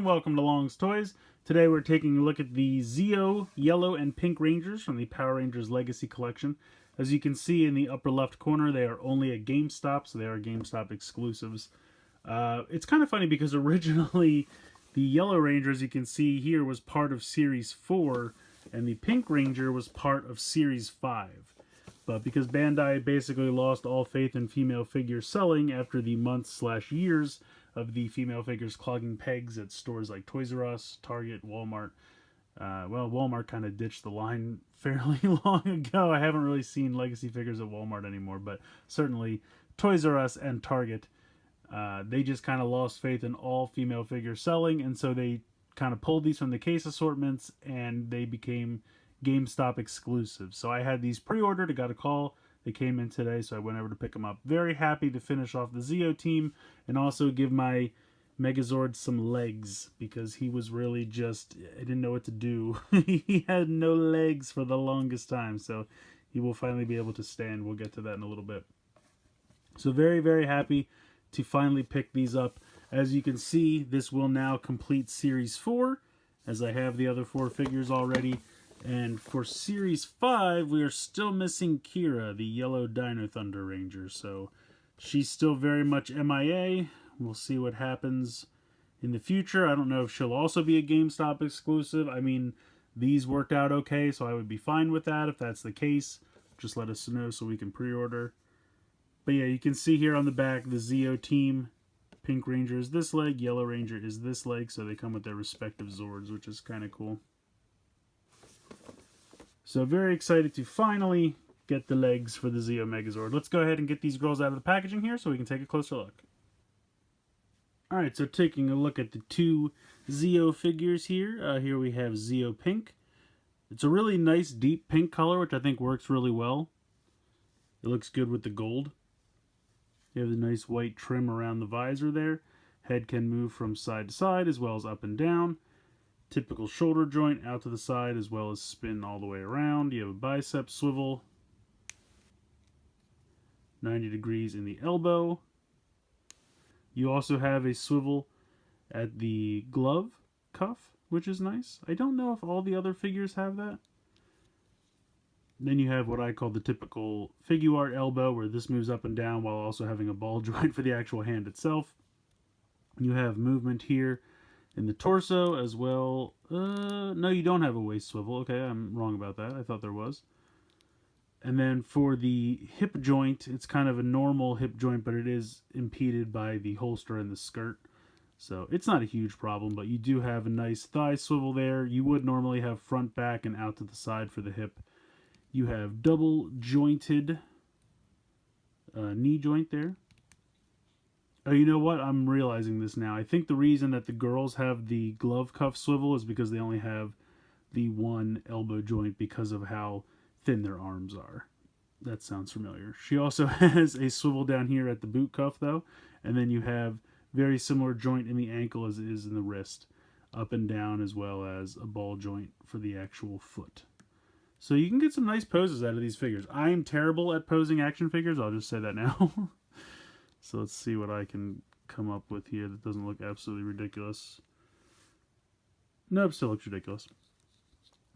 everyone, welcome to Long's Toys. Today we're taking a look at the Zeo Yellow and Pink Rangers from the Power Rangers Legacy Collection. As you can see in the upper left corner, they are only at GameStop, so they are GameStop exclusives. It's kind of funny because originally the Yellow Ranger, as you can see here, was part of Series 4, and the Pink Ranger was part of Series 5. But because Bandai basically lost all faith in female figure selling after the months/years of the female figures clogging pegs at stores like Toys R Us, Target, Walmart. Well, Walmart kind of ditched the line fairly long ago. I haven't really seen Legacy figures at Walmart anymore, but certainly Toys R Us and Target, they just kind of lost faith in all female figure selling, and so they kind of pulled these from the case assortments, and they became GameStop exclusive. So I had these pre-ordered. I got a call. They came in today, so I went over to pick them up. Very happy to finish off the Zeo team and also give my Megazord some legs because he was really just, I didn't know what to do. He had no legs for the longest time, so he will finally be able to stand. We'll get to that in a little bit. So very, very happy to finally pick these up. As you can see, this will now complete Series 4, as I have the other 4 figures already. And for Series 5, we are still missing Kira, the yellow Dino Thunder Ranger. So she's still very much MIA. We'll see what happens in the future. I don't know if she'll also be a GameStop exclusive. I mean, these worked out okay, so I would be fine with that. If that's the case, just let us know so we can pre-order. But yeah, you can see here on the back, the Zeo team. Pink Ranger is this leg, Yellow Ranger is this leg, so they come with their respective Zords, which is kind of cool. So very excited to finally get the legs for the Zeo Megazord. Let's go ahead and get these girls out of the packaging here so we can take a closer look. Alright, so taking a look at the 2 Zeo figures here. Here we have Zeo Pink. It's a really nice deep pink color, which I think works really well. It looks good with the gold. You have the nice white trim around the visor there. Head can move from side to side as well as up and down. Typical shoulder joint out to the side as well as spin all the way around. You have a bicep swivel. 90 degrees in the elbow. You also have a swivel at the glove cuff, which is nice. I don't know if all the other figures have that. Then you have what I call the typical figure art elbow, where this moves up and down while also having a ball joint for the actual hand itself. You have movement here in the torso as well. No, you don't have a waist swivel. Okay, I'm wrong about that. I thought there was. And then for the hip joint, it's kind of a normal hip joint, but it is impeded by the holster and the skirt. So it's not a huge problem, but you do have a nice thigh swivel there. You would normally have front, back, and out to the side for the hip. You have double jointed knee joint there. Oh, you know what? I'm realizing this now. I think the reason that the girls have the glove cuff swivel is because they only have the one elbow joint because of how thin their arms are. That sounds familiar. She also has a swivel down here at the boot cuff, though. And then you have very similar joint in the ankle as it is in the wrist. Up and down, as well as a ball joint for the actual foot. So you can get some nice poses out of these figures. I am terrible at posing action figures. I'll just say that now. So let's see what I can come up with here that doesn't look absolutely ridiculous. Nope, still looks ridiculous.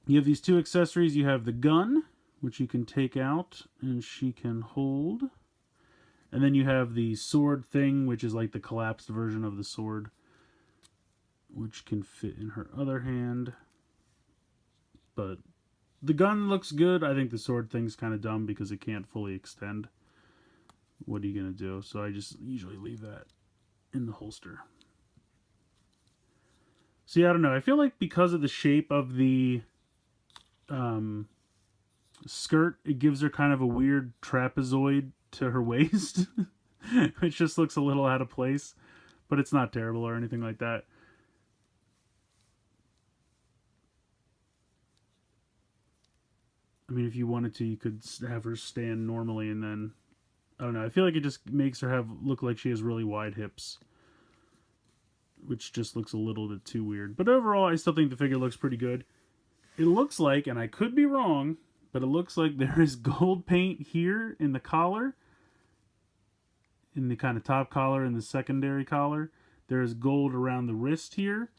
You have these 2 accessories. You have the gun, which you can take out and she can hold. And then you have the sword thing, which is like the collapsed version of the sword, which can fit in her other hand. But the gun looks good. I think the sword thing's kind of dumb because it can't fully extend. What are you going to do? So I just usually leave that in the holster. See, I don't know. I feel like because of the shape of the skirt, it gives her kind of a weird trapezoid to her waist, which just looks a little out of place, but it's not terrible or anything like that. I mean, if you wanted to, you could have her stand normally and then, I don't know. I feel like it just makes her look like she has really wide hips, which just looks a little bit too weird. But overall, I still think the figure looks pretty good. It looks like, and I could be wrong, but it looks like there is gold paint here in the collar, in the kind of top collar and the secondary collar. There is gold around the wrist here.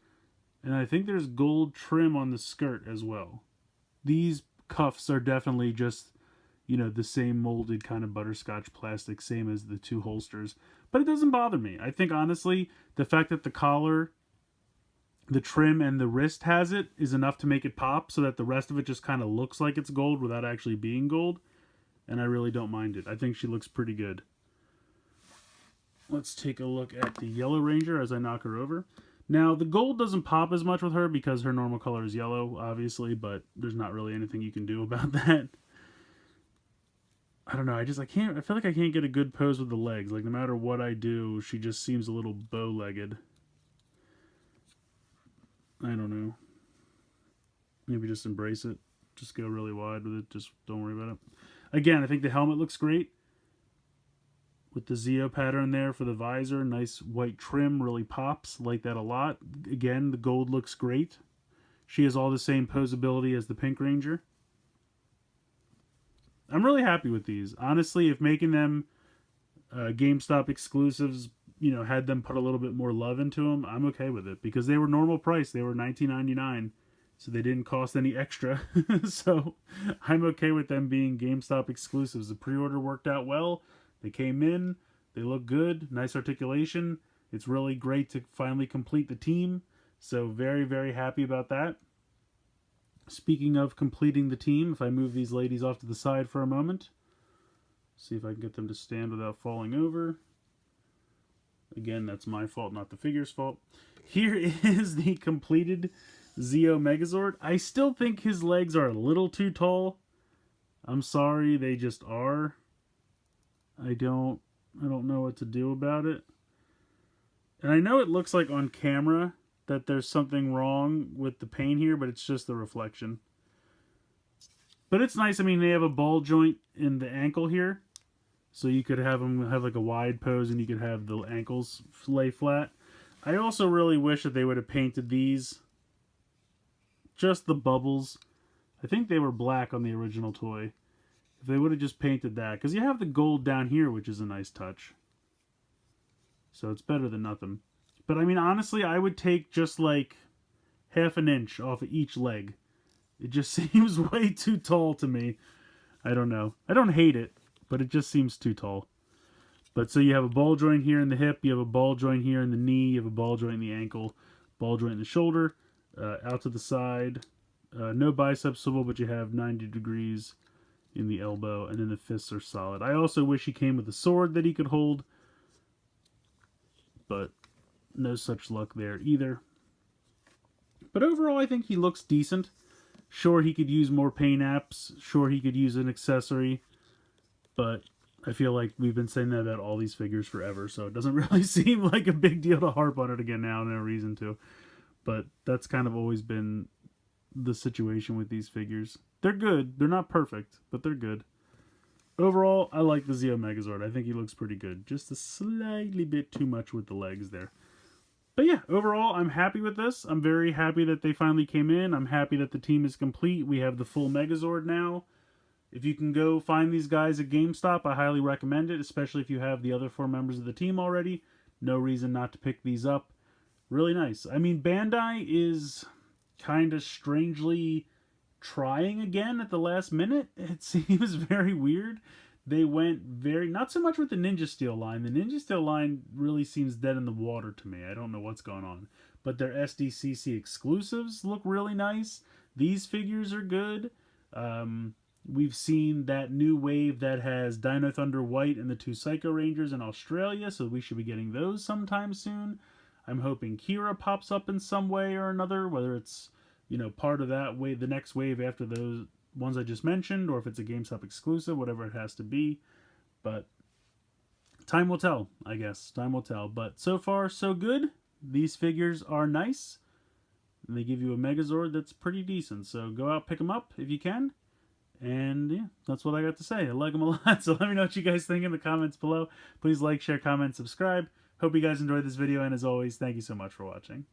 And I think there's gold trim on the skirt as well. These cuffs are definitely just, the same molded kind of butterscotch plastic, same as the two holsters. But it doesn't bother me. I think, honestly, the fact that the collar, the trim, and the wrist has it is enough to make it pop, so that the rest of it just kind of looks like it's gold without actually being gold. And I really don't mind it. I think she looks pretty good. Let's take a look at the Yellow Ranger as I knock her over. Now, the gold doesn't pop as much with her because her normal color is yellow, obviously, but there's not really anything you can do about that. I don't know, I feel like I can't get a good pose with the legs. Like, no matter what I do, she just seems a little bow-legged. I don't know. Maybe just embrace it. Just go really wide with it. Just don't worry about it. Again, I think the helmet looks great. With the Zeo pattern there for the visor. Nice white trim. Really pops. Like that a lot. Again, the gold looks great. She has all the same posability as the Pink Ranger. I'm really happy with these. Honestly, if making them GameStop exclusives, had them put a little bit more love into them, I'm okay with it. Because they were normal price. They were $19.99. So they didn't cost any extra. So I'm okay with them being GameStop exclusives. The pre-order worked out well. They came in. They look good. Nice articulation. It's really great to finally complete the team. So very, very happy about that. Speaking of completing the team, if I move these ladies off to the side for a moment. See if I can get them to stand without falling over. Again, that's my fault, not the figure's fault. Here is the completed Zeo Megazord. I still think his legs are a little too tall. I'm sorry, they just are. I don't know what to do about it. And I know it looks like on camera that there's something wrong with the paint here, but it's just the reflection. But it's nice. I mean, they have a ball joint in the ankle here. So you could have them have like a wide pose and you could have the ankles lay flat. I also really wish that they would have painted these. Just the bubbles. I think they were black on the original toy. If they would have just painted that. Because you have the gold down here, which is a nice touch. So it's better than nothing. But I mean, honestly, I would take just like half an inch off of each leg. It just seems way too tall to me. I don't know. I don't hate it, but it just seems too tall. But so you have a ball joint here in the hip. You have a ball joint here in the knee. You have a ball joint in the ankle. Ball joint in the shoulder. Out to the side. No bicep swivel, but you have 90 degrees in the elbow. And then the fists are solid. I also wish he came with a sword that he could hold. But no such luck there either. But overall, I think he looks decent. Sure, he could use more paint apps. Sure, he could use an accessory. But I feel like we've been saying that about all these figures forever. So it doesn't really seem like a big deal to harp on it again now. No reason to. But that's kind of always been the situation with these figures. They're good. They're not perfect, but they're good. Overall, I like the Zeo Megazord. I think he looks pretty good. Just a slightly bit too much with the legs there. But yeah, overall, I'm happy with this. I'm very happy that they finally came in. I'm happy that the team is complete. We have the full Megazord now. If you can go find these guys at GameStop, I highly recommend it, especially if you have the other 4 members of the team already. No reason not to pick these up. Really nice. I mean, Bandai is kind of strangely trying again at the last minute. It seems very weird. They went not so much with the Ninja Steel line. The Ninja Steel line really seems dead in the water to me. I don't know what's going on. But their SDCC exclusives look really nice. These figures are good. We've seen that new wave that has Dino Thunder White and the 2 Psycho Rangers in Australia, so we should be getting those sometime soon. I'm hoping Kira pops up in some way or another, whether it's, part of that wave, the next wave after those ones I just mentioned, or if it's a GameStop exclusive, whatever it has to be. But time will tell, I guess. Time will tell. But so far, so good. These figures are nice. And they give you a Megazord that's pretty decent. So go out, pick them up if you can. And yeah, that's what I got to say. I like them a lot. So let me know what you guys think in the comments below. Please like, share, comment, subscribe. Hope you guys enjoyed this video. And as always, thank you so much for watching.